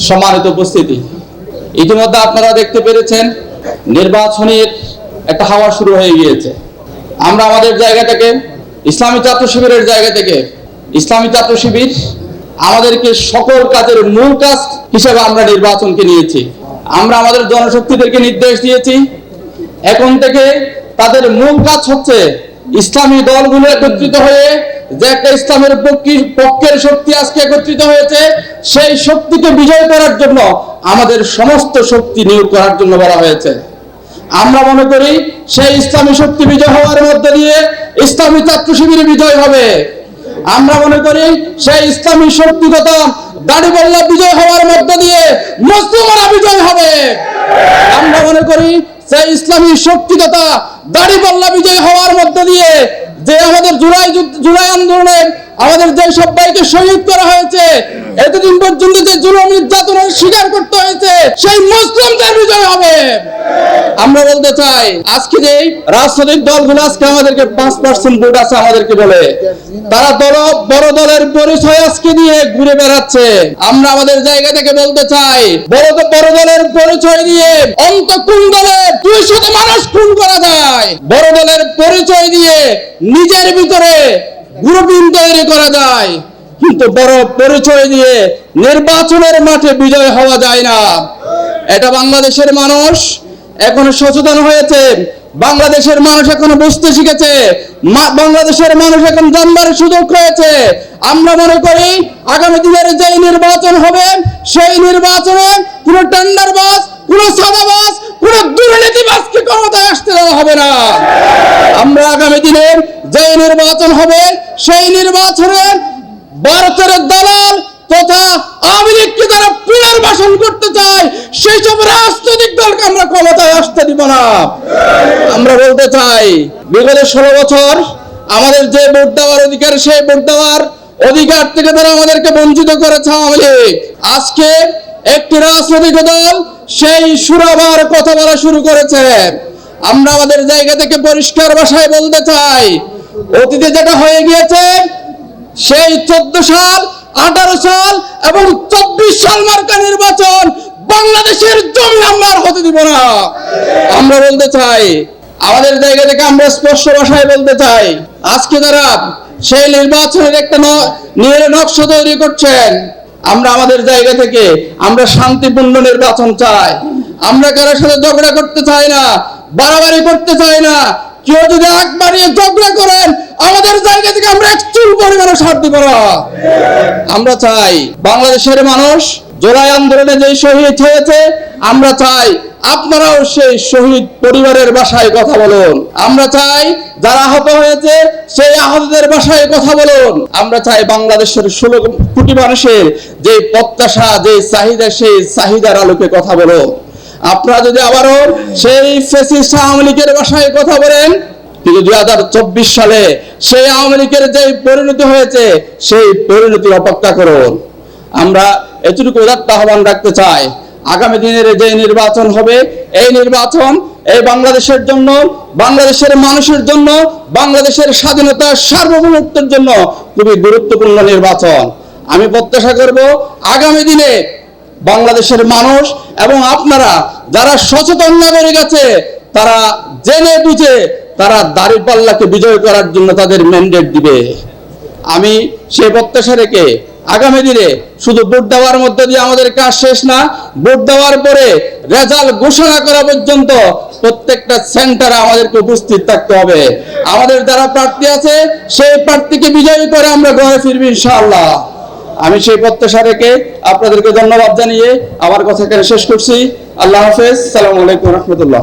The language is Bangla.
সম্মানিত উপস্থিতি, ইতিমধ্যে আপনারা দেখতে পেরেছেন নির্বাচনের একটা হাওয়া শুরু হয়ে গিয়েছে। আমরা আমাদের জায়গা থেকে, ইসলামী ছাত্র শিবিরের জায়গা থেকে, ইসলামী ছাত্র শিবির আমাদেরকে সকল কাজের মূল কাজ হিসেবে আমরা নির্বাচনকে নিয়েছি। আমরা আমাদের জনশক্তিদেরকে নির্দেশ দিয়েছি, এখন থেকে তাদের মূল কাজ হচ্ছে ইসলামী দলগুলো একত্রিত হয়ে যে একটা ইসলামের পক্ষের শক্তি আজকে একত্রিত হয়েছে, সেই শক্তিকে বিজয় করার জন্য আমাদের সমস্ত শক্তি নিয়োগ করার জন্য বলা হয়েছে। আমরা মনে করি সেই ইসলামী শক্তি বিজয় হওয়ার মধ্যে দিয়ে ইসলামী ছাত্র শিবির বিজয় হবে। আমরা মনে করি সেই ইসলামী শক্তিগত দাড়িপাল্লা বিজয় হওয়ার মধ্য দিয়ে মুসলিমরা বিজয় হবে। আমরা মনে করি সেই ইসলামী শক্তিগত দাড়িপাল্লা বিজয় হওয়ার মধ্য দিয়ে যে আমাদের জুলাই আন্দোলনে আমাদের যে সবাইকে শহীদ করা হয়েছে, এতদিন পর্যন্ত যে জুলুম নির্যাতনের শিকার করতে হয়েছে, সেই মুসলিমদের বিজয় হবে। আমরা বলতে চাই, আজকে যে রাজনৈতিক দলগুলো আজকে আমাদেরকে 5% ভোট আছে আমাদেরকে বলে, তারা বড় দলের পরিচয় আজকে দিয়ে ঘুরে বেড়াচ্ছে। আমরা আমাদের জায়গা থেকে বলতে চাই, বড় দলের পরিচয় দিয়ে কোন দলে 200 মানুষ খুন করা যায়, বড় দলের পরিচয় দিয়ে নিজের ভিতরে গ্রুপিং তৈরি করা যায়, কিন্তু বড় পরিচয় দিয়ে নির্বাচনের মাঠে বিজয় হওয়া যায় না। এটা বাংলাদেশের মানুষ এখন সচেতন হয়েছে, বাংলাদেশের মানুষ এখন বুঝতে শিখেছে, বাংলাদেশের মানুষ এখন জানবার সুযোগ হয়েছে। আমরা মনে করি আগামী দিনের যে নির্বাচন হবে, সেই নির্বাচনে কোনো টেন্ডারবাজ, কোনো সাদাবাজ, কোনো দুর্নীতিবাজকে ক্ষমতায় আসতে দেওয়া হবে না। আমরা আগামী দিনের যে নির্বাচন হবে, সেই নির্বাচনে ভারতের দালাল তথা আওয়ামী লীগকে যারা পুনর্বাসন করতে চায়, সেই সব রাজনৈতিক দলকে আমরা ক্ষমতায় আসতে দিব না। আমরা বলতে চাই, বিগত 16 বছর আমাদের যে ভোট দেওয়ার অধিকার, সেই ভোট দেওয়ার অধিকার থেকে তারা আমাদেরকে বঞ্চিত করেছে আওয়ামী লীগ। আজকে একটি রাজনৈতিক দল সেই সুরাবার কথা বলা শুরু করেছে। আমরা আমাদের জায়গা থেকে পরিষ্কার ভাষায় বলতে চাই, অতীতে যেটা হয়ে গিয়েছে, সেই 14 সাল, 18 সাল এবং 24 সাল মার্কা নির্বাচন বাংলাদেশের জমি আমরা হতে দিব না। আমরা বলতে চাই, আমাদের জায়গা থেকে আমরা স্পষ্ট ভাষায় বলতে চাই, আজকে যারা সেই নির্বাচনের একটা নকশা তৈরি করছেন, আমরা আমাদের জায়গা থেকে আমরা শান্তিপূর্ণ নির্বাচন চাই। আমরা কারোর সাথে ঝগড়া করতে চাই না, বাড়াবাড়ি করতে চাই না। কেউ যদি আগ বাড়িয়ে ঝগড়া করেন, আমাদের জায়গা থেকে আমরা এক চুল পরিমাণে ছাড় দিব না। আমরা চাই বাংলাদেশের মানুষ জুলাই আন্দোলনে যে শহীদ হয়েছে, আমরা চাই আপনারাও সেই শহীদ পরিবারের ভাষায় কথা বলুন। আমরা চাই যারা আহত হয়েছে, সেই আহতদের ভাষায় কথা বলুন। আমরা চাই বাংলাদেশের 16 কোটি মানুষের যে প্রত্যাশা, যে চাহিদা, সেই চাহিদার আলোকে কথা বলুন। আপনারা যদি আবারও সেই ফ্যাসিস্ট আওয়ামী লীগের ভাষায় কথা বলেন, কিন্তু 2024 সালে সেই আওয়ামী লীগের যে পরিণতি হয়েছে, সেই পরিণতির অপেক্ষা করুন। আমরা এতটুকু আহ্বান রাখতে চাই, আগামী দিনের যে নির্বাচন হবে, এই নির্বাচন এই বাংলাদেশের জন্য, বাংলাদেশের মানুষের জন্য, বাংলাদেশের স্বাধীনতা সার্বভৌমত্বের জন্য খুবই গুরুত্বপূর্ণ নির্বাচন। আমি প্রত্যাশা করব আগামী দিনে বাংলাদেশের মানুষ এবং আপনারা যারা সচেতন নাগরিক আছে, তারা জেনে বুঝে তারা দাঁড়িপাল্লাকে বিজয় করার জন্য তাদের ম্যান্ডেট দিবে। আমি সেই প্রত্যাশা রেখে আগামী দিনে শুধু ভোট দেওয়ার মধ্যে দিয়ে আমাদের কাজ শেষ না, ভোট দেওয়ার পরে রেজাল্ট ঘোষণা করা পর্যন্ত প্রত্যেকটা সেন্টারে আমাদেরকে উপস্থিত থাকতে হবে। আমাদের যারা প্রার্থী আছে, সেই প্রার্থীকে বিজয়ী করে আমরা ঘরে ফিরবো ইনশাআল্লাহ। আমি সেই প্রত্যাশা রেখে আপনাদেরকে ধন্যবাদ জানিয়ে আমার কথা এখানে শেষ করছি। আল্লাহ হাফেজ, আসসালামু আলাইকুম রহমতুল্লাহ।